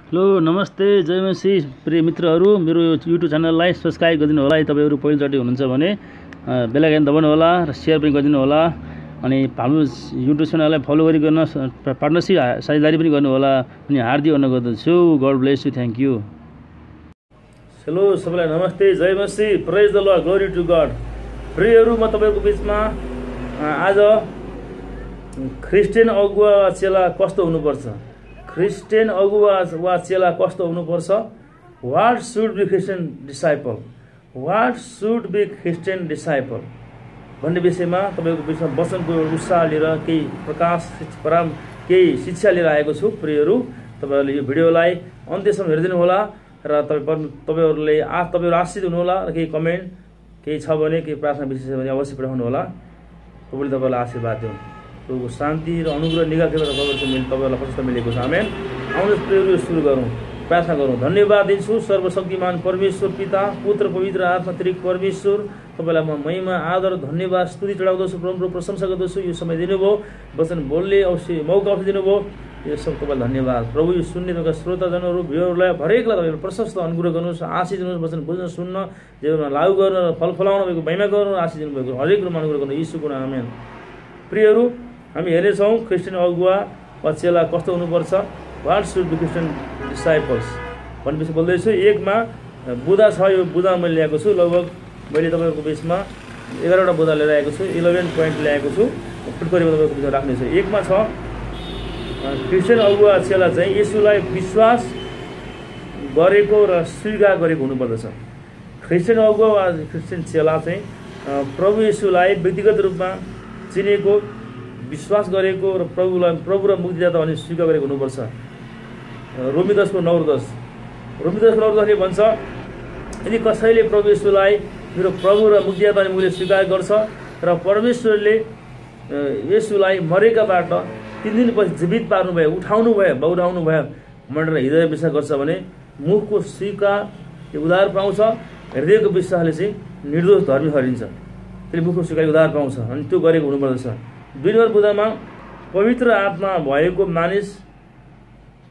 Hello नमस्ते जय मसी प्रिय मित्रहरू मेरो युट्युब च्यानललाई सब्स्क्राइब गरिदिनु होला। तपाईहरु पहिलोचोटि हुनुहुन्छ भने बेल आइकन दबाउनु होला र शेयर पनि गरिदिनु होला अनि हाम्रो युट्युब च्यानललाई फलो गरिकन पार्टनरशिप साझेदारी पनि गर्नु होला अनि हार्दिक अनुरोध गर्दछु। God bless you, thank you. Hello सबैलाई नमस्ते जय मसी, praise the Lord, glory to God. प्रियहरू म तपाईहरुको बीचमा आज क्रिस्चियन अगुवा चेला कस्तो हुनुपर्छ, क्रिस्चियन अगुवा वा चेला कस्तो हुनुपर्छ, what should be Christian disciple, what should be Christian disciple भन्ने विषयमा तपाईको बीचमा वचनको उत्साह लिएर केही प्रकाश केही शिक्षा लिएर आएको छु। प्रियहरू तपाईहरुले यो भिडियोलाई अन्त्यसम्म हेरिदिनु होला र तपाईहरुले तपाईहरु आशीष हुनु होला र केही कमेन्ट केही छ भने केही प्रार्थना विषय छ भने अवश्य पठाउनु होला। प्रभुले तपाईलाई आशीर्वाद दिउन्। प्रभुको शान्ति र अनुग्रह निगाह के तपाईहरुलाई प्रशस्त मिलेको छ। आमेन। आउनुहोस् प्रियहरू सुरु गरौँ, प्रार्थना गरौँ। धन्यवाद दिन्छु सर्वशक्तिमान परमेश्वर पिता, पुत्र, पवित्र आत्मा त्रिक परमेश्वर, तपाईलाई म महिमा आदर धन्यवाद स्तुति चढाउँदछु। प्रभुको प्रशंसा गर्दछु। यो समय दिनुभयो, वचन बोल्ने अवश्य मौका अवसर दिनुभयो, यो सब तपाईलाई धन्यवाद। प्रभु यो सुन्ने तपाईका श्रोताजनहरू भ्युअरलाई हरेकलाई तपाईले प्रशस्त अनुग्रह गर्नुहोस्, आशीष दिनुहोस्। वचन बुझ्न सुन्न जीवनमा लागू गर्न र फल फलाउन भएको महिमा गर्नु आशीष दिनुभएको हरेक रूपमा अनुग्रह गर्नु यीशुको नाममा आमेन। प्रियहरू हामी हेर्नेछौँ क्रिस्चियन अगुवा वा चेला कस्तो हुनुपर्छ, what should be Christian disciples भन्ने विषय बोल्दैछु। एकमा बुधा छ, यो बुधा मैले ल्याएको छु। लगभग मैले तपाईहरुको बीचमा 11वटा बुधा लिएर आएको छु, 11 पोइन्ट ल्याएको छु। फुटकरीमा तपाईहरुको बीचमा राख्नेछु। एकमा छ क्रिस्चियन अगुवा चेला चाहिँ येशूलाई विश्वास गरेको र स्वीकार गरेको हुनुपर्दछ। क्रिस्चियन अगुवा वा क्रिस्चियन चेला चाहिँ प्रभु येशूलाई व्यक्तिगत रूपमा चिनेको, विश्वास गरेको र प्रभु र मुक्तिदाता अनि स्वीकार गरेको हुनुपर्छ। रोमी 10:9-10ले भन्छ, यदि कसैले प्रभु येशूलाई मेरो प्रभु र मुक्तिदाता अनि मुक्तिदाता स्वीकार गर्छ र परमेश्वरले येशूलाई मरेकाबाट 3 दिनपछि जीवित पार्नु भयो, उठाउनु भयो, बहुराउनु भयो भनेर हृदय विश्वास गर्छ भने मुखको स्वीकार उद्धार पाउँछ, हृदयको विश्वासले चाहिँ निर्दोष धर्मी ठहरिन्छ। त्यसले मुखको स्वीकार उद्धार पाउँछ अनि त्यो गरेको हुनुपर्दछ। 2 नम्बर बुधामा पवित्र आत्मा भएको मानिस,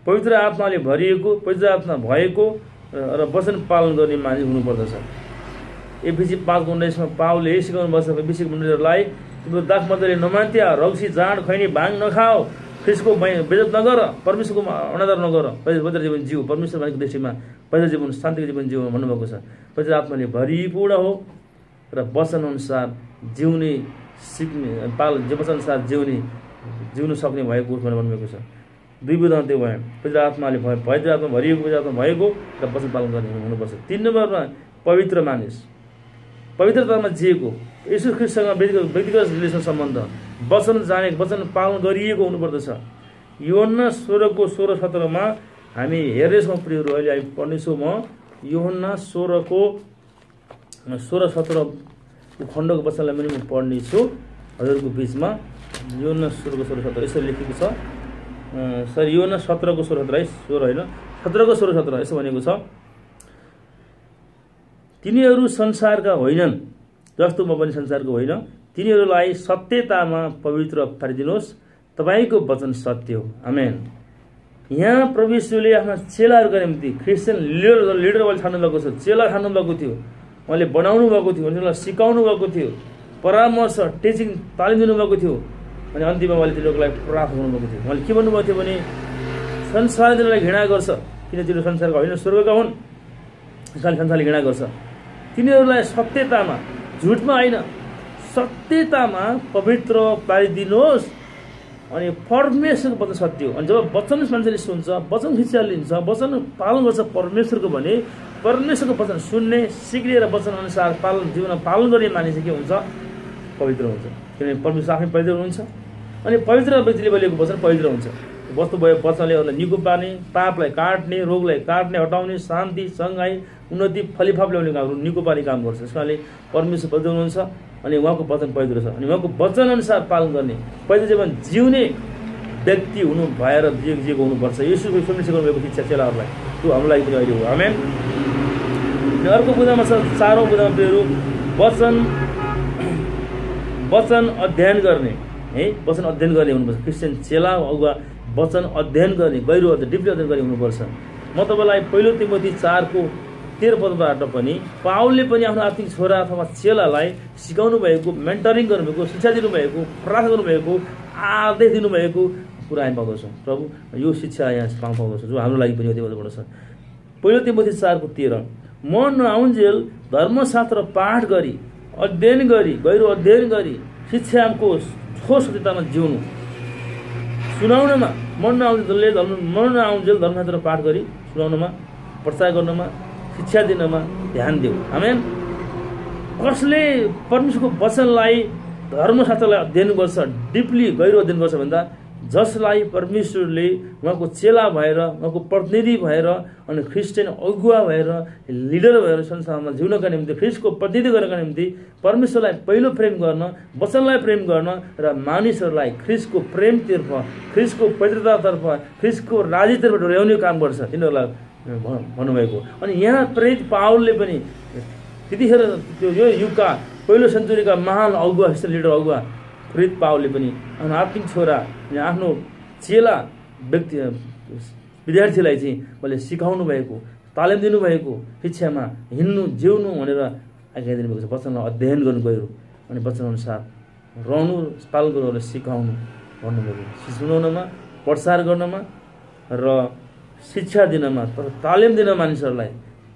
पवित्र आत्माले भरिएको, पवित्र आत्मा भएको र वचन पालन गर्ने मानिस हुनुपर्दछ। एफिसी 5:19मा पावलले यही सिकाउनु पर्छ विश्वासी मण्डलीहरूलाई, तिम्रो दाखमतले नमान्त्या, रौसी, जाँड, खैनी, भाङ नखाओ, ख्रिस्टको बेइज्जत नगर, परमेश्वरको अनादर नगर, पवित्र जीवन जिउ, परमेश्वर भनेको दृष्टिमा पवित्र जीवन, शान्तिको जीवन जिउ भन्नुभएको छ। पवित्र आत्माले भरिपूर्ण हो र वचन अनुसार जिउने सिक्ने वचन अनुसार जिउनु सक्ने भएको भनेर भन्नुभएको छ। 2 बुधामा त्यो भयो, पवित्र आत्माले पवित्र आत्मा भरिएको, पवित्र आत्मा भएको र वचन पालन गर्ने हुनुपर्छ। 3 नम्बरमा पवित्र मानिस, पवित्रतामा जिएको, येशू ख्रीष्टसँग व्यक्तिगत रिलेसन सम्बन्ध, वचन जानेको, वचन पालन गरिएको हुनुपर्दछ। यूहन्ना 16:16-17मा हामी हेर्नेछौँ। प्रियहरू अहिले हामी पढ्नेछौँ। म यूहन्ना 16:17 खण्डको वचनलाई पनि म पढ्नेछु हजुरको बीचमा। यूहन्ना 16:17 यसरी लेखेको छ। सरी यूहन्ना 17:16 होइन 17:16 यसो भनेको छ, तिनीहरू संसारका होइनन् जस्तो म पनि संसारको होइन, तिनीहरूलाई सत्यतामा पवित्र पारिदिनुहोस्, तपाईको वचन सत्य हो। आमेन। यहाँ प्रभु येशूले आफ्ना चेलाहरूको निम्ति क्रिस्चियन लिडर उहाँले छान्नु भएको छ, चेला छान्नु भएको थियो, उहाँले बनाउनु भएको थियो, उनीहरूलाई सिकाउनु भएको थियो, परामर्श टिचिङ तालिम दिनुभएको थियो अनि अन्तिममा उहाँले तिनीहरूलाई प्राप्त गर्नुभएको थियो। उहाँले के भन्नुभएको थियो भने संसारले तिनीहरूलाई घृणा गर्छ, किन तिनीहरू संसारका होइन स्वर्गका हुन्, संसारले घृणा गर्छ। तिनीहरूलाई सत्यतामा, झुटमा होइन, सत्यतामा पवित्र पारिदिनुहोस् अनि परमेश्वरको वचन सत्य हो। अनि जब वचन मान्छेले सुन्छ, वचन शिक्षा लिन्छ, वचन पालन गर्छ परमेश्वरको भने परमेश्वरको वचन सुन्ने, सिक्ने र वचन अनुसार जीवनमा पालन गर्ने मानिस के हुन्छ, पवित्र हुन्छ। किनभने परमेश्वर आफै पवित्र हुनुहुन्छ अनि पवित्र व्यक्तिले बोलेको वचन पवित्र हुन्छ। वस्तु भयो वचनले अरूलाई निको पार्ने, पापलाई काट्ने, रोगलाई काट्ने, हटाउने, शान्ति, सङ्घाइ, उन्नति, फलिफाप ल्याउने काम, निको पार्ने काम गर्छ। त्यस कारणले परमेश्वर पवित्र हुनुहुन्छ अनि उहाँको वचन पवित्र छ अनि उहाँको वचन अनुसार पालन गर्ने, पवित्र जीवन जिउने व्यक्ति हुनु भएर जिएको हुनुपर्छ। येशूले सिकाउनु भएको शिक्षा चेलाहरूलाई त्यो हाम्रो लागि पनि अहिले हो। आमेन। अर्को बुधामा छ 4औं बुधामा प्रियहरू वचन अध्ययन गर्ने है, वचन अध्ययन गर्ने हुनुपर्छ। क्रिस्चियन चेला अथवा वचन अध्ययन गर्ने, गहिरो डिपली अध्ययन गर्ने हुनुपर्छ। म तपाईँलाई पहिलो तिमोथी 4 को 13 पदबाट पनि पावलले पनि आफ्नो आत्मिक छोरा अथवा चेलालाई सिकाउनु भएको, मेन्टरिङ गर्नुभएको, शिक्षा दिनुभएको, प्रार्थना गर्नुभएको, आदेश दिनुभएको कुरा हामी पाउँदछौँ। प्रभु यो शिक्षा यहाँ पाउँदछौँ जो हाम्रो लागि पनि अति छ। पहिलो तिमोथी 4 को 13 म नआउन्जेल धर्मशास्त्र पाठ गरी अध्ययन गरी गहिरो अध्ययन गरी शिक्षाको ठोस सत्यतामा जिउनु, सुनाउनमा मन नआउन्जेल धर्मशास्त्र पाठ गरी सुनाउनमा, प्रचार गर्नमा, शिक्षा दिनमा ध्यान देऊ। आमेन। कसले परमेश्वरको वचनलाई धर्मशास्त्रलाई अध्ययन गर्छ, डिपली गहिरो अध्ययन गर्छ भन्दा जसलाई परमेश्वरले उहाँको चेला भएर, उहाँको प्रतिनिधि भएर अनि ख्रिस्टियन अगुवा भएर, लिडर भएर संसारमा जिउनका निम्ति, ख्रिस्टको प्रतिनिधि गर्नका निम्ति परमेश्वरलाई पहिलो प्रेम गर्न, वचनलाई प्रेम गर्न र मानिसहरूलाई ख्रिस्टको प्रेमतर्फ, ख्रिस्टको पवित्रतातर्फ, ख्रिस्टको राज्यतर्फ ल्याउने काम गर्छ तिनीहरूलाई भन्नुभएको। अनि यहाँ प्रेरित पावलले पनि त्यतिखेर त्यो यो युगका पहिलो सेन्चुरीका महान अगुवा, लिडर अगुवा प्रेरित पावलले पनि आफ्नो आत्मिक छोरा, आफ्नो चेला व्यक्ति विद्यार्थीलाई चाहिँ मैले सिकाउनु भएको, तालिम दिनुभएको, शिक्षामा हिँड्नु, जिउनु भनेर आज्ञा दिनुभएको छ। वचनलाई अध्ययन गर्नु गयो अनि वचनअनुसार रहनु, पालन गर्नु, सिकाउनु भन्नुभएको। सुनाउनमा, प्रचार गर्नमा र शिक्षा दिनमा, तालिम दिन मानिसहरूलाई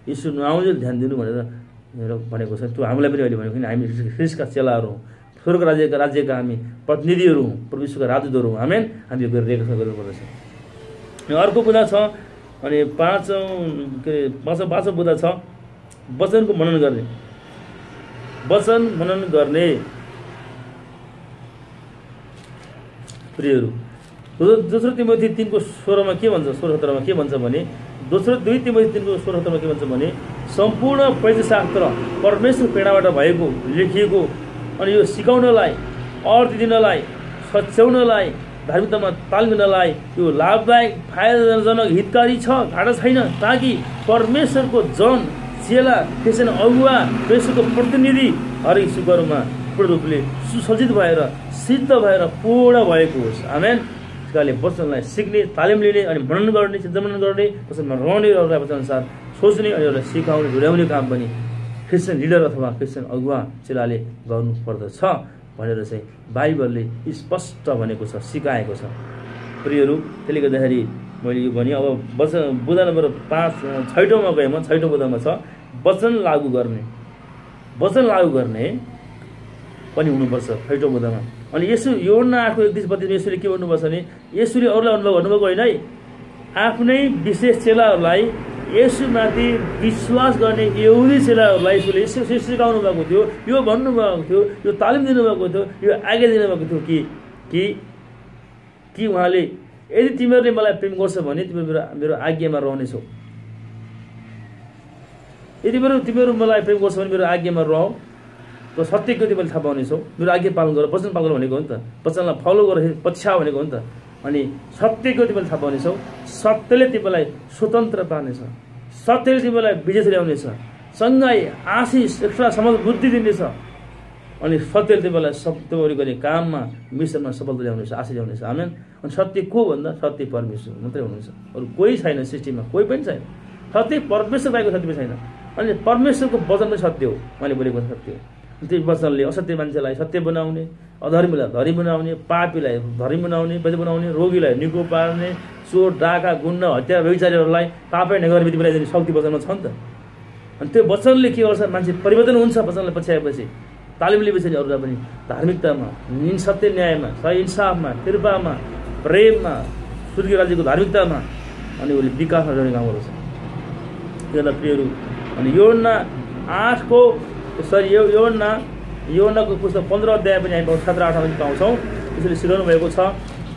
यीशु नआउन्जेल ध्यान दिनु भनेर भनेको छ। त्यो हामीलाई पनि अहिले भनेको किन हामी ख्रिस्टका चेलाहरू हौँ, स्वर्ग राज्यका हामी प्रतिनिधिहरू हौँ, परमेश्वरका राजदूतहरू हौँ। आमेन। हामी यो गरिरहेको गर्नुपर्दछ। अर्को बुँदा छ अनि पाँचौँ बुँदा छ वचनको मनन गर्ने। वचन मनन गर्ने प्रियहरू, दोस्रो तिमोथी 3 को 16 के भन्छ, 16-17 के भन्छ भने, दोस्रो 2 तिमोथी 3 को 16-17 के भन्छ भने सम्पूर्ण पवित्र शास्त्र परमेश्वर प्रेरणाबाट भएको, लेखिएको अनि यो सिकाउनलाई, अर्थ दिनलाई, सच्याउनलाई, धार्मिकतामा तालिम दिनलाई यो लाभदायक, फाइदाजनक, हितकारी छ, घाटा छैन, ताकि परमेश्वरको जन, चेला, क्रिस्चियन अगुवा, परमेश्वरको प्रतिनिधि हरेक सुकरमा पूर्ण रूपले सुसज्जित भएर, सिद्ध भएर पूर्ण भएको होस्। आमेन। त्यसकारणले वचनलाई सिक्ने, तालिम लिने अनि मनन गर्ने, चिन्तन गर्ने, वचनमा रहने, अरूलाई वचनअनुसार सोच्ने अनि अरूलाई सिकाउने, डोर्याउने काम पनि क्रिस्चियन लिडर अथवा क्रिस्चियन अगुवा चेलाले गर्नुपर्दछ भनेर चाहिँ बाइबलले स्पष्ट भनेको छ, सिकाएको छ। प्रियहरू, त्यसले गर्दाखेरि मैले यो भने अब बुँदा नम्बर 6मा गएँ म। 6औँ बुँदामा छ वचन लागू गर्ने। वचन लागू गर्ने पनि हुनुपर्छ 6औँ बुँदामा। अनि यसो यूहन्ना 8:31-32 यसुले के भन्नुपर्छ भने, यसुले अरूलाई अनुभव गर्नुभएको होइन है, आफ्नै विशेष चेलाहरूलाई यसुमाथि विश्वास गर्ने यहुदी चेलाहरूलाई यसुले सिकाउनु भएको थियो, यो भन्नुभएको थियो, यो तालिम दिनुभएको थियो, यो आज्ञा दिनुभएको थियो कि उहाँले यदि तिमीहरूले मलाई प्रेम गर्छ भने तिमीहरू मेरो आज्ञामा रहनेछौ। यदि तिमीहरू मलाई प्रेम गर्छ भने मेरो आज्ञामा रह, त सत्यको तिमीले थाहा पाउनेछौ। मेरो आज्ञा पालन गर, वचन पालन भनेको हो नि त, वचनलाई फलो गर, पछ्याउ भनेको हो नि त। अनि सत्यको तिमीले थाहा पाउनेछौ, सत्यले तिमीलाई स्वतन्त्र पार्नेछ, सत्यले तिमीलाई विजय ल्याउनेछ, सँगै आशिष, एक्स्ट्रा समझ बुद्धि दिनेछ। अनि सत्यले तिमीलाई तिमीहरू गर्ने काममा, मिसनमा सफलता ल्याउनेछ, आशिष ल्याउनेछ। आमेन। अनि सत्य को भन्दा सत्य परमेश्वर मात्रै हुनुहुन्छ, अरू कोही छैन सृष्टिमा, कोही पनि छैन। सत्य परमेश्वर बाहेक सत्य पनि छैन। अनि परमेश्वरको वचन पनि सत्य हो, मैले बोलेको सत्य हो। त्यो वचनले असत्य मान्छेलाई सत्य बनाउने, अधर्मीलाई धर्मी बनाउने, पापीलाई धर्मी बनाउने, वैध बनाउने, रोगीलाई निको पार्ने, चोर, डाका, गुण्ड, हत्या, व्यभिचारीहरूलाई पापै नगर्ने बनाइदिने शक्ति वचनमा छ नि त। अनि त्यो वचनले के गर्छ, मान्छे परिवर्तन हुन्छ वचनलाई पछ्याएपछि, तालिम लिएपछि नि अरूलाई पनि धार्मिकतामा, सत्य न्यायमा, सही इन्साफमा, कृपामा, प्रेममा, स्वर्गीय राज्यको धार्मिकतामा अनि उसले विकास ल्याउने काम गर्छ। त्यसलाई प्रियहरू, अनि यूहन्ना 8को पुस्तक 15 अध्याय पनि हामी 7-8मा पनि पाउँछौँ। त्यसले सिकाउनु भएको छ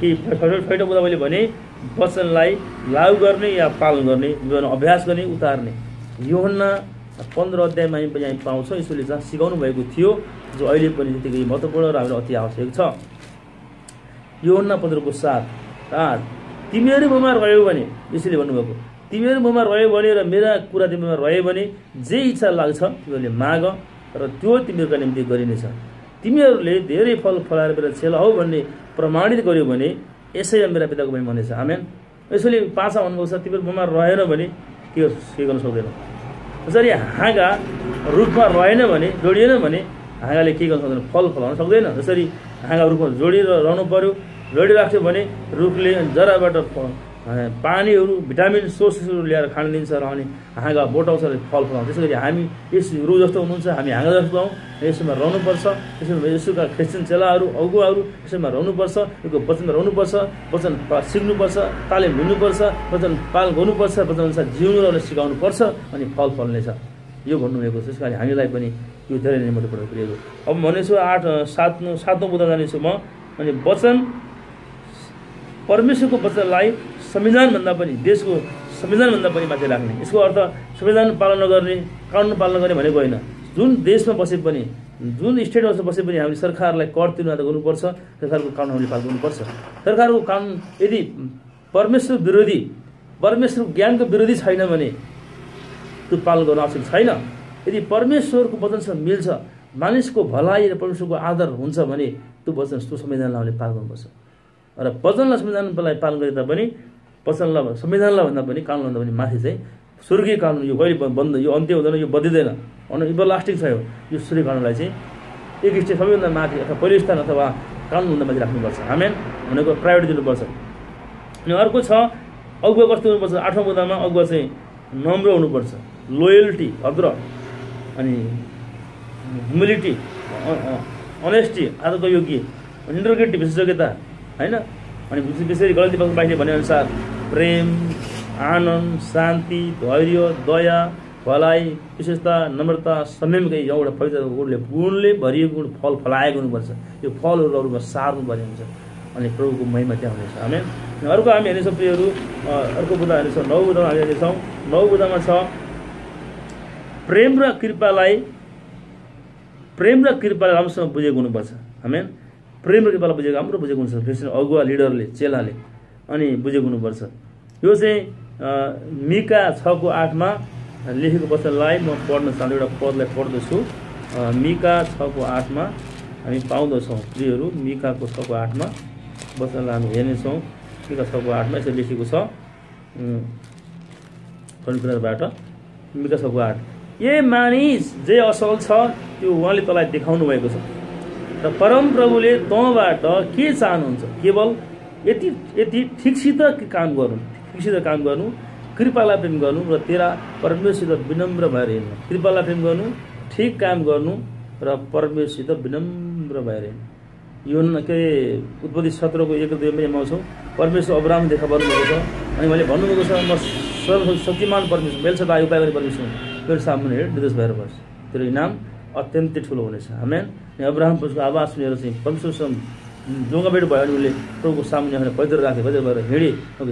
कि 6औँ बुँदा मैले भने वचनलाई लागू गर्ने या पालन गर्ने, अभ्यास गर्ने, उतार्ने। यूहन्ना 15 अध्यायमा पनि हामी पाउँछौँ। यसले जहाँ सिकाउनु भएको थियो, जो अहिले पनि त्यतिकै महत्त्वपूर्ण र हामीलाई अति आवश्यक छ। यूहन्ना 15:7-8 तिमीहरू ममा रह्यौ भने, यसले भन्नुभएको, तिमीहरू ममा रह्यो भने र मेरा कुरा तिमीमा रह्यो भने जे इच्छा लाग्छ तिमीहरूले माग र त्यो तिमीहरूका निम्ति गरिनेछ। तिमीहरूले धेरै फल फलाएर मेरा चेला हो भन्ने प्रमाणित गर्यो भने यसै मेरा पिताको महिमा हुनेछ। आमेन। यसैले 5 भन्नुभएको छ तिम्रो बिमार रहेन भने के गर्न सक्दैन। जसरी हाँगा रुखमा रहेन भने जोडिएन भने हाँगाले के गर्न सक्दैन, फल फलाउन सक्दैन। जसरी हाँगा रुखमा जोडिएर रहनु पर्यो, जोडिराख्यो भने रुखले जराबाट पानीहरू भिटामिन सोर्सेसहरू ल्याएर खान दिन्छ र अनि हाँगा बोटाउँछ र फल फलाउँछ। त्यसै गरी हामी यस रुख जस्तो हुनुहुन्छ, हामी हाँगा जस्तो हौँ, यसमा रहनुपर्छ। त्यसैमा यसोका क्रिस्चियन चेलाहरू अगुवाहरू यसैमा रहनुपर्छ, यो वचनमा रहनुपर्छ, वचन सिक्नुपर्छ, तालिम लिनुपर्छ, वचन पालन गर्नुपर्छ, वचनअनुसार जिउनु र सिकाउनुपर्छ, अनि फल फल्नेछ यो भन्नुभएको छ। त्यसकारण हामीलाई पनि यो धेरै नै महत्त्वपूर्ण कुरो। अब भनेछु 7औं बुँदा जानेछु म। अनि वचन परमेश्वरको वचनलाई संविधानभन्दा पनि, देशको संविधानभन्दा पनि माथि राख्ने। यसको अर्थ संविधान पालन नगर्ने, कानुन पालन गर्ने भनेको होइन। जुन देशमा बसे पनि, जुन स्टेटमा बसे पनि हामीले सरकारलाई कर तिर्न गर्नुपर्छ, सरकारको कानुन हामीले पालन गर्नुपर्छ। सरकारको कानुन यदि परमेश्वर विरोधी, परमेश्वर ज्ञानको विरोधी छैन भने त्यो पालन गर्न आवश्यक छैन। यदि परमेश्वरको वचनसँग मिल्छ, मानिसको भलाइ र परमेश्वरको आदर हुन्छ भने त्यो वचन, त्यो संविधानलाई हामीले पालन गर्नुपर्छ। र वचनलाई संविधानलाई पालन गरे तापनि वचनलाई संविधानलाई भन्दा पनि कानुनभन्दा पनि माथि चाहिँ स्वर्गीय कानुन, यो कहिले बन्द, यो अन्त्य हुँदैन, यो बद्लिँदैन, एभरलास्टिङ छ। यो स्वर्गीय कानुनलाई चाहिँ एक स्टेप सबैभन्दा माथि अथवा पहिलो स्थान अथवा कानुनभन्दा माथि राख्नुपर्छ। आमेन भनेको प्रायोरिटी दिनुपर्छ। अनि अर्को छ अगुवा कस्तो हुनुपर्छ। 8औं बुँदामा अगुवा चाहिँ नम्र हुनुपर्छ, लोयल्टी, भद्र, अनि ह्युमिलिटी, अनेस्टी, आदरको योग्य, इन्टरग्रिटी, विशेषज्ञता, होइन। अनि विशेष गल्ती पक्ष बाहिर भनेअनुसार प्रेम, आनन्द, शान्ति, धैर्य, दया, भलाइ, विशेषता, नम्रता, संयमकै एउटा पवित्र गुणले भरिएको गुण, फल फलाएको हुनुपर्छ। यो फलहरू अरूमा सार्नुपर्ने हुन्छ, अनि प्रभुको महिमा त्यहाँ हुनेछ। आमेन। अर्को हामी हेर्नेछौँ प्रियहरू, अर्को बुँदा हेर्नेछौँ 9 बुँदामा हामी हेर्नेछौँ। 9 बुँदामा छ प्रेम र कृपालाई राम्रोसँग बुझेको हुनुपर्छ। आमेन। प्रेम र कृपालाई बुझेको, राम्रो बुझेको हुन्छ क्रिस्चियन अगुवा, लिडरले, चेलाले अनि बुझेको हुनुपर्छ। यो चाहिँ मिका 6:8 लेखेको वचनलाई म पढ्न चाहन्छु। एउटा पदलाई पढ्दछु। मिका 6:8 हामी पाउँदछौँ प्रियहरू। मिकाको 6:8 वचनलाई हामी हेर्नेछौँ। मिका 6:8 यसरी लेखेको छ परमेश्वरबाट। मिका 6:8 ए मानिस जे असल छ त्यो उहाँले तँलाई देखाउनु भएको छ र परम प्रभुले तँबाट के चाहनुहुन्छ, केवल यति ठिकसित काम गर्नु, कृपालाई प्रेम गर्नु र तेरा परमेश्वरसित विनम्र भएर हिँड्नु। कृपालाई प्रेम गर्नु, ठिक काम गर्नु र परमेश्वरसित विनम्र भएर हिँड्नु। यो के उत्पत्ति 17:1-2 पाउँछौँ। परमेश्वर अब्राहम देखा पर्नुभएको छ। अनि मैले भन्नुभएको छ म सर्वशक्तिमान परमेश्वर, बेलसदा उपाय गर्ने परमेश्वर, मेरो सामुन्ने हिँड, निर्दोष भएर बस, तेरो इनाम अत्यन्तै ठुलो हुनेछ। आमेन। अब्राहम उसको आवाज सुनेर चाहिँ परमेश्वरसँग जोगाबेट भयो अनि उसले प्रभुको सामुन्ने पवित्र राखे, पवित्र भएर हिँडे,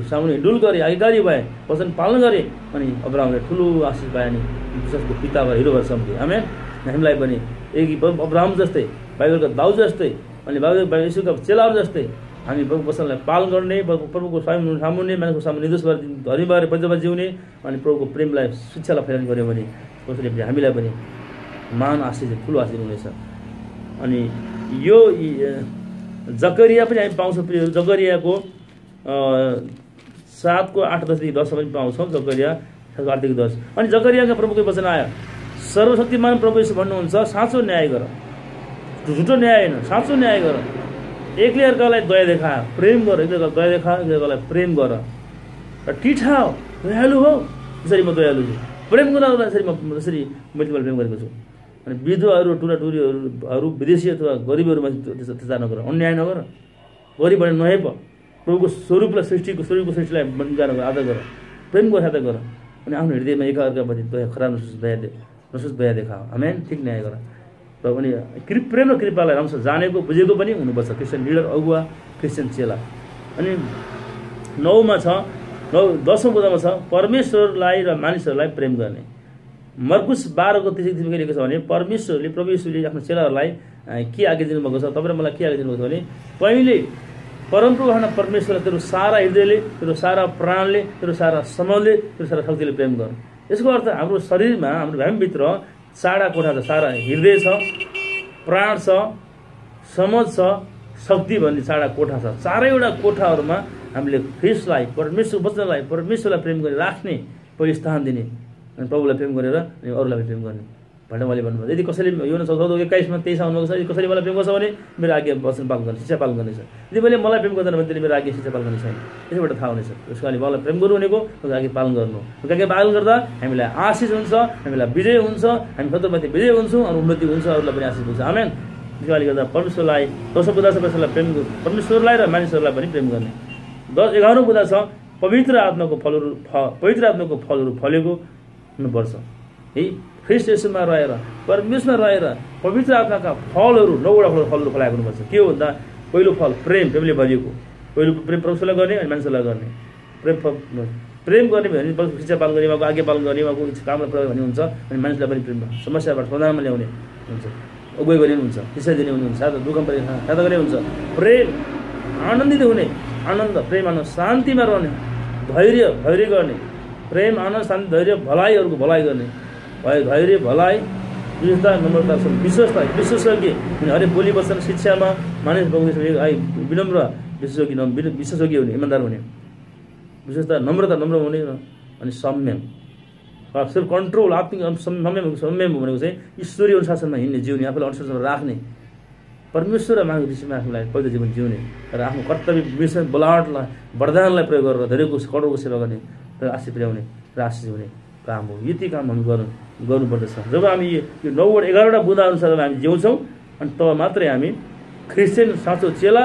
सामुन्ने हिँडुल गरे, आज्ञाकारी भए, वचन पालन गरे, अनि अब्राहमले ठुलो आशिष पाए, अनि विश्वासको पिता भएर हिरो भएर सम्झे। आमेन। हामीलाई पनि एक अब्राहम जस्तै, बाइबलका दाउद जस्तै, अनि यसोका चेलाहरू जस्तै हामी प्रभुको वचनलाई पालन गर्ने, प्रभुको सामुन्ने, मानिसको सामुन्ने निर्दोष भएर धनी भएर पवित्र भएर जिउने, अनि प्रभुको प्रेमलाई, शिक्षालाई फैलाउने गऱ्यो भने उसले हामीलाई पनि महान आशिष, ठुलो आशिष हुनेछ। अनि यो जकरिया पनि हामी पाउँछौँ प्रियहरू। जकरियाको 7:8-10 पनि पाउँछौँ। जकरिया 7:8-10। अनि जकरियाका प्रभुको वचन आयो, सर्वशक्तिमान प्रभु यसो भन्नुहुन्छ, साँचो न्याय गर, झुटो न्याय होइन, साँचो न्याय गर, एकले अर्कालाई दया देखा, प्रेम गर, एकले अर्कालाई दया देखा, एकले अर्कालाई प्रेम गर, र टिठा हो, दयालु हो, जसरी म दयालु छु, प्रेम गर्दा जसरी मैले तिमीलाई प्रेम गरेको छु। अनि विधवाहरू, टुराटुरीहरू, विदेशी अथवा गरिबहरूमा अत्याचार नगर, अन्याय नगर, गरिब भने नहेप, प्रभुको स्वरूपलाई, सृष्टिलाई बन्दा नगर, आदर गर, प्रेमको साथ गर, अनि आफ्नो हृदयमा एकाअर्काप्रति दया, खराब नसोच दया देखाओ। आमेन। ठिक न्याय गर। र अनि प्रेम र कृपालाई राम्रोसँग जानेको, बुझेको पनि हुनुपर्छ क्रिस्चियन लिडर, अगुवा, क्रिस्चियन चेला। अनि 9मा छ, 10औं बुँदामा छ परमेश्वरलाई र मानिसहरूलाई प्रेम गर्ने। मर्कुस 12:33 लेखेको छ भने परमेश्वरले, प्रभु येशूले आफ्नो चेलाहरूलाई के आज्ञा दिनुभएको छ, तपाईँ र मलाई के आज्ञा दिनुभएको छ भने पहिले परमप्रभु आफ्नो परमेश्वरलाई तेरो सारा हृदयले, तेरो सारा प्राणले, तेरो सारा समयले, तेरो सारा शक्तिले प्रेम गर्नु। यसको अर्थ हाम्रो शरीरमा, हाम्रो भ्यामभित्र सारा कोठा छ, सारा हृदय छ, प्राण छ, समझ छ, शक्ति भन्ने चारवटा कोठा छ। चारैवटा कोठाहरूमा हामीले ख्रीष्टलाई परमेश्वर वचनलाई परमेश्वरलाई प्रेम गरेर राख्ने पहिलो स्थान दिने अनि प्रभुलाई प्रेम गरेर अनि अरूलाई प्रेम गर्ने भनेर मैले भन्नुभयो। यदि कसैले योहन्ना 14:21मा 23 आउनुभएको छ, यदि कसैले मलाई प्रेम गर्छ भने मेरो आज्ञा वचन पालन गर्ने, शिक्षा पालन गर्नेछ। यदि मैले मलाई प्रेम गर्दैन भने त्यसले मेरो आज्ञा शिक्षा पालन गर्ने छैन। यसैबाट थाहा हुनेछ। त्यसको लागि मलाई प्रेम गर्नु भनेको उसको आज्ञा पालन गर्नु हो। आज्ञा पालन गर्दा हामीलाई आशिष हुन्छ, हामीलाई विजय हुन्छ, हामी शत्रुमाथि विजय हुन्छौँ अनि उन्नति हुन्छ, अरूलाई पनि आशिष हुन्छ। आमेन। त्यसको लागि गर्दा परमेश्वरलाई 10 बुँदा छ परमेश्वरलाई र मानिसहरूलाई पनि प्रेम गर्ने। 11 बुँदा छ पवित्र आत्माको फलहरू फलेको हुनुपर्छ। है ख्रीष्ट येशूमा रहेर परमेश्वरमा रहेर पवित्र आत्माका फलहरू 9वटा फलहरू फलाएको हुनुपर्छ। के हो भन्दा पहिलो फल प्रेमले भरिएको। पहिलो प्रेम परमेश्वरलाई गर्ने अनि मानिसहरूलाई गर्ने। प्रेम गर्ने भने शिक्षा पालन गर्ने, उहाँको आज्ञा पालन गर्ने, उहाँको कामलाई प्रयोग गर्ने हुन्छ अनि मानिसलाई पनि प्रेम समस्याबाट समाधानमा ल्याउने हुन्छ, अगुवाई गर्ने हुन्छ, शिक्षा दिने हुन्छ, दुःख सहायता गर्ने हुन्छ। प्रेम आनन्दित हुने, आनन्द प्रेम आनन्द शान्तिमा रहने, धैर्य गर्ने, प्रेम आनन्द शान्ति धैर्य भलाइहरूको भलाइ गर्ने, धैर्य भलाइ विशेषता नम्रता विश्वसयोग्य हरेक बोली वचन शिक्षामा मानिस विनम्र विश्वसयोग्य हुने, इमान्दार हुने, विशेषता नम्र हुने अनि संयम सेल्फ कन्ट्रोल आत्मिक संयम भनेको चाहिँ ईश्वरीय अनुशासनमा हिँड्ने जिउने, आफूलाई अनुशासनमा राख्ने, परमेश्वर र मानव दृष्टिमा आफूलाई पवित्र जीवन जिउने र आफ्नो कर्तव्य मिसन बलाटलाई वरदानलाई प्रयोग गरेर धेरैको करोडको सेवा गर्ने र आशिष पुर्याउने र आशिष हुने काम हो। यति काम हामी गर्नुपर्दछ। जब हामी यो 9 11वटा बुँदा अनुसार जब हामी जिउँछौँ अनि तब मात्रै हामी क्रिस्चियन साँचो चेला,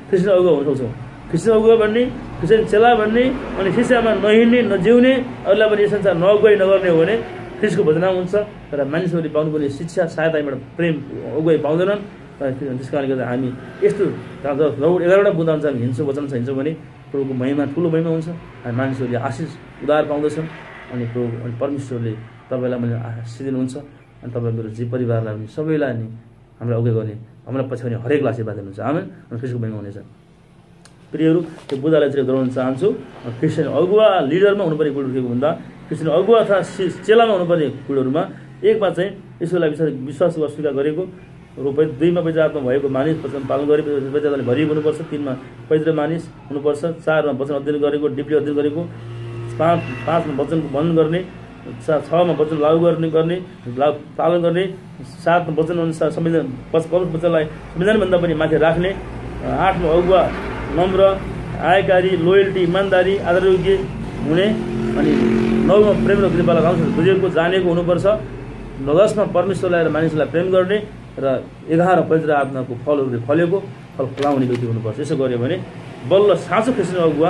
क्रिस्चियन अगुवा हुन सक्छौँ। क्रिस्चियन अगुवा भन्ने, क्रिस्चियन चेला भन्ने अनि शिक्षामा नहिँड्ने नजिउने, अरूलाई पनि यो संसार नअगुवाई नगर्ने हो भने ख्रीष्टको बदनाम हुन्छ र मानिसहरूले पाउनुपर्ने शिक्षा सहायताबाट प्रेम अगुवाई पाउँदैनन्। त्यस कारणले गर्दा हामी यस्तो 11वटा बुँदा अनुसार हिँड्छौँ, वचन हिँड्छौँ भने प्रभुको महिमा ठुलो महिमा हुन्छ अनि मानिसहरूले आशिष उद्धार पाउँदछन् अनि प्रभु अनि परमेश्वरले तपाईँलाई मैले आशिष दिनुहुन्छ अनि तपाईँ मेरो जीव परिवारलाई पनि सबैलाई नि हामीलाई अगुवाई गर्ने, हामीलाई पछ्याउने हरेकलाई आशीर्वाद दिनुहुन्छ। आमेन। अनि ख्रीष्टको महिमा हुनेछ। प्रियहरू, त्यो बुँदालाई चाहिँ गराउन चाहन्छु। क्रिस्चियन अगुवा लिडरमा हुनुपर्ने कुरोहरू के भन्दा क्रिस्चियन अगुवा अथवा चेलामा हुनुपर्ने कुरोहरूमा एकमा चाहिँ यसोलाई विश्वास वा स्वीकार गरेको, 2मा पवित्र आत्मा भएको मानिस वचन पालन गरे पवित्र आत्माले भरिएको हुनुपर्छ, 3मा पवित्र मानिस हुनुपर्छ, 4मा वचन अध्ययन गरेको, डिपली अध्ययन गरेको, 5मा वचनको मनन गर्ने, 6मा वचन लागू गर्ने पालन गर्ने, 7मा वचन अनुसार संविधान वचनलाई संविधानभन्दा पनि माथि राख्ने, 8मा अगुवा नम्र आयकारी लोयल्टी इमान्दारी आदरयोग्य हुने अनि 9मा प्रेम र कृपालाई राम्रोसँग बुझेको जानेको हुनुपर्छ, 10मा परमेश्वरलाई र मानिसलाई प्रेम गर्ने र 11 पवित्र आत्माको फलहरूले फलेको फल फलाउने व्यक्ति हुनुपर्छ। यसो गर्यो भने बल्ल साँचो क्रिस्चियन अगुवा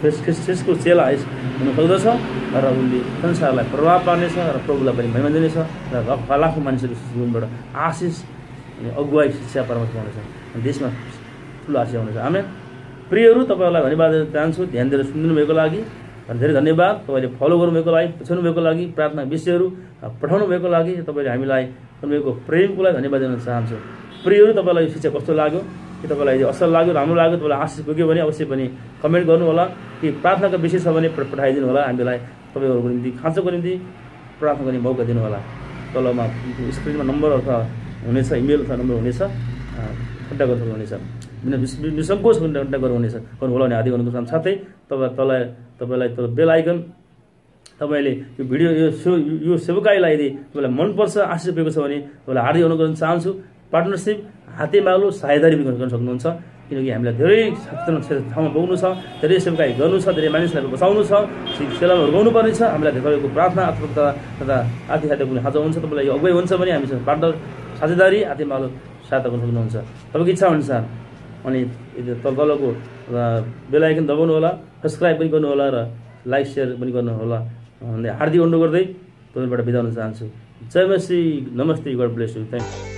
ख्रीष्टको चेला हुन सक्दछ र उसले संसारलाई प्रभाव पार्नेछ र प्रभुलाई पनि महिमा दिनेछ र लाखौँ मानिसहरू जीवनबाट आशिष अनि अगुवाई शिक्षा परामर्श पाउनेछ अनि देशमा ठुलो आशिष आउनेछ। आमेन। प्रियहरू, तपाईँहरूलाई धन्यवाद दिन चाहन्छु ध्यान दिएर सुनिदिनु भएको लागि धेरै धन्यवाद। तपाईँले फलो गर्नुभएको लागि, पछ्याउनु भएको लागि, प्रार्थना विषयहरू पठाउनु भएको लागि तपाईँले हामीलाई गर्नुभएको प्रेमको लागि धन्यवाद दिन चाहन्छु। प्रियहरू, तपाईँलाई यो शिक्षा कस्तो लाग्यो, कि तपाईँलाई यदि असल लाग्यो, राम्रो लाग्यो, तपाईँलाई आशिष पुग्यो भने अवश्य पनि कमेन्ट गर्नु होला, कि प्रार्थनाको विषय छ भने पठाइदिनु होला। हामीलाई तपाईँहरूको निम्ति खाँचोको निम्ति प्रार्थना गर्ने मौका दिनु होला। तलमा स्क्रिनमा नम्बर अथवा हुनेछ, इमेल अथवा नम्बर हुनेछ, कन्ट्याक्ट गर्नु सक्नुहुनेछ। निसङ्कोच कन्ट्याक्ट गर्नुहुनेछ गर्नुहोला भने आदि गर्नुको साथै तपाईँलाई बेल आइकन तपाईँले यो भिडियो यो सेवकाईलाई यदि तपाईँलाई मनपर्छ, आशिष पुगेको छ भने तपाईँलाई हार्दिक अनुरोध गर्न चाहन्छु। पार्टनरसिप हातेमालो साझेदारी पनि गर्न सक्नुहुन्छ, किनकि हामीलाई धेरै ठाउँमा पुग्नु छ, धेरै सेवकाई गर्नु छ, धेरै मानिसलाई बचाउनु छ, सेवामा हुर्काउनु पर्ने छ। हामीलाई तपाईँको प्रार्थना आत्मकता तथा आर्थिक सहायता कुनै खाँचो हुन्छ, तपाईँलाई यो अगुवाई हुन्छ भने हामीसँग पार्टनर साझेदारी हातेमालो सहायता गर्न सक्नुहुन्छ तपाईँको इच्छा अनुसार। अनि तलको बेल आइकन दबाउनु होला, सब्सक्राइब पनि गर्नु होला र लाइक सेयर पनि गर्नु होला भन्दै हार्दिक अनुरोध गर्दै तपाईँबाट बिदा हुन चाहन्छु। जय मसी, नमस्ते, God bless you, thank you.